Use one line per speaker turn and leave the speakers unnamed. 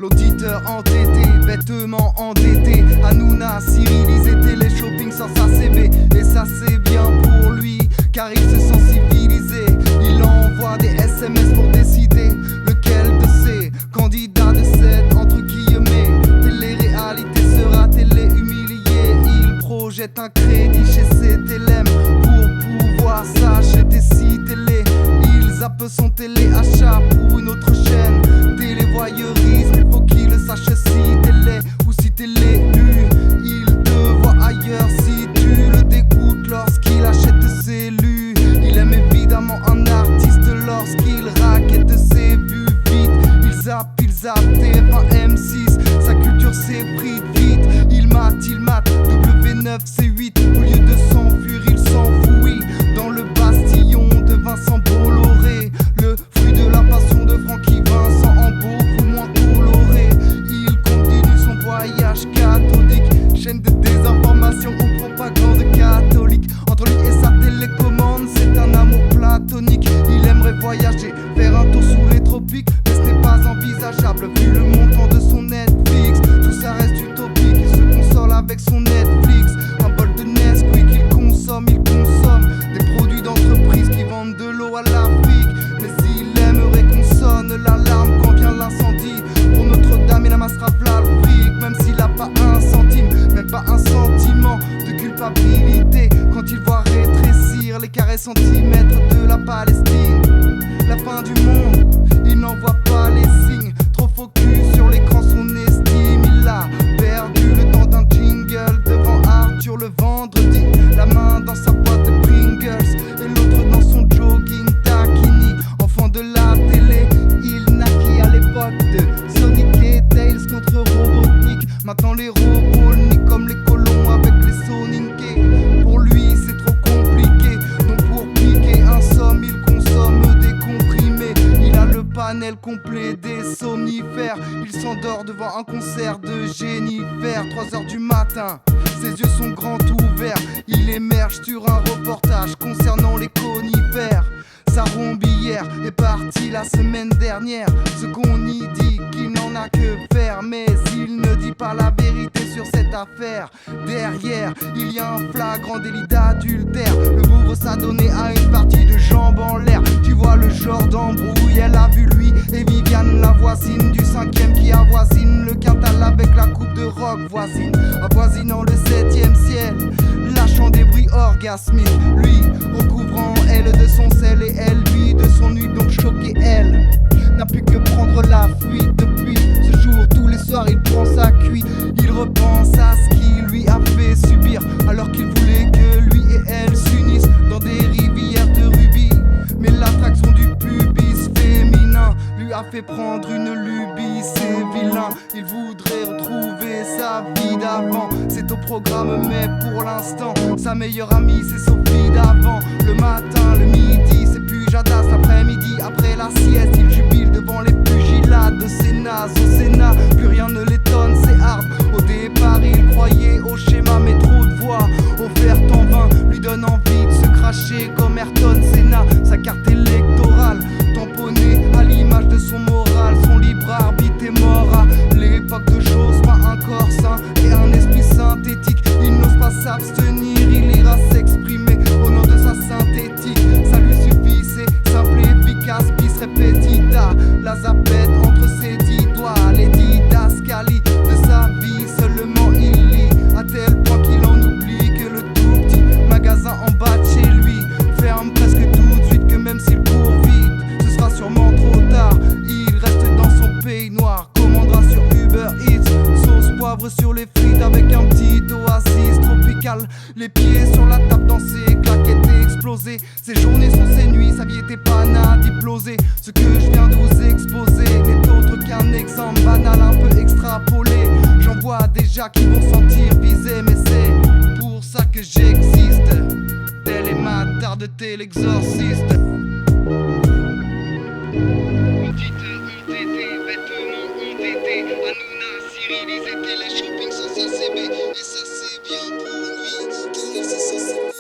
L'auditeur entêté, bêtement endetté. Hanouna, Cyril, ils étaient les shopping sans ACB. Et ça c'est bien pour lui, car il se sent civilisé. Il envoie des SMS pour décider lequel de ces candidats de cette entre guillemets télé-réalité sera télé-humilié. Il projette un crédit chez CTLM pour pouvoir s'acheter si télé. Il zappe son téléachat pour une autre chaîne. Télévoyeurisme, il faut qu'il le sache si télé ou si télé-lu. Il te voit ailleurs si tu le dégoûtes lorsqu'il achète ses lus. Il aime évidemment un artiste lorsqu'il raquette ses vues vite. Il zappe TF1 M6, sa culture s'est prise vite. Il mate W9 C8. Au lieu de s'enfuir il s'enfouit dans le bastillon de Vincent Bolloré. Le fruit de la passion de Francky Vincent en beaucoup moins coloré. Il continue son voyage cathodique, chaîne de désinformation ou propagande catholique. Entre lui et sa télécommande c'est un amour platonique. Il aimerait voyager, faire un tour sous les tropiques, mais ce n'est pas envisageable vu le montant de son Netflix. Tout ça reste utopique, il se console avec son Netflix. Un bol de Nesquik, il consomme des produits d'entreprise qui vendent de l'eau à l'Afrique. Mais il aimerait qu'on sonne l'alarme quand vient l'incendie. Pour Notre-Dame il amassera v'là le fric, même s'il a pas un centime, même pas un sentiment de culpabilité. Quand il voit rétrécir les carrés centimètres de la Palestine, la fin du monde, il n'en voit pas les signes. Trop focus sur l'écran son estime. Il a perdu le temps d'un jingle devant Arthur le vendredi. La main dans sa boîte de Pringles et l'autre dans son jogging taquini. Enfant de la télé, il naquit à l'époque de Sonic et Tails contre Robotnik. Maintenant les robots niquent comme les colons avec les Soninkés. Pour lui c'est trop compliqué, donc pour piquer un somme il consomme des comprimés. Il a le panel complet des somnifères. Il s'endort devant un concert de Jennifer. 3h du matin, ses yeux sont grands ouverts. Il émerge sur un reportage concernant les conifères. Sa rombière est partie la semaine dernière. Ce qu'on y dit qu'il n'en a que faire, mais il ne dit pas la vérité sur cette affaire. Derrière, il y a un flagrant délit d'adultère. Le bourreau s'adonnait à une partie de jambes en l'air. Tu vois le genre d'embrouille, elle a vu lui et Viviane, la voisine du 5e qui avoisine le quintal avec la coupe de rock voisine. Avoisinant le 7e ciel, lâchant des bruits orgasmiques. Lui, recouvrant elle de son sel et elle lui de son huile, donc choquée elle n'a pu que prendre la fuite. Depuis ce jour, tous les soirs il prend sa cuite. Il repense à ce qu'il lui a fait subir, alors qu'il voulait que lui et elle s'unissent dans des rivières de rubis. Mais l'attraction du pubis féminin lui a fait prendre une lubie, c'est vilain. Il voudrait retrouver sa vie d'avant, c'est au programme mais pour l'instant sa meilleure amie c'est Sophie d'avant. Le matin, le midi c'est Pujadas, l'après-midi après la sieste il jubile devant les pugilades de ses nazes. Au Sénat plus rien ne l'étonne, c'est hard. Au départ il croyait au schéma mais trop de voix offertes en vain lui donne envie de se cracher comme Ayrton Senna. Sa carte électorale tamponnée à l'image de son moral. Son libre arbitre est mort à l'époque de choses, pas un corps sain et un esprit synthétique. Il n'ose pas s'abstenir, il ira s'exprimer au nom de sa synthétique. Ça lui suffit, c'est simple et efficace, bis repetita. La zapette entre ses 10 doigts, les didascalies de sa vie seulement il lit, à tel point qu'il en oublie que le tout petit magasin en bas de chez lui ferme presque tout de suite, que même s'il court vite ce sera sûrement trop tard. Il reste dans son pays noir, commandera sur Uber Eats, sauce poivre sur les frites avec un petit oasis tropical. Les pieds sur la table dans ses claquettes et explosées. Ses journées sont ses nuits, sa vie était pana diplosée. Ce que je viens de vous exposer n'est autre qu'un exemple banal un peu extrapolé. J'en vois déjà qui vont sentir visés, mais c'est pour ça que j'existe. Telle est ma tarde-t-elle l'exorciste. Auditeur UTT, vêtements endettés. Hanouna, Cyril, ils étaient les shopping sans ACB. Et ça c'est bien pour lui, car il s'est censé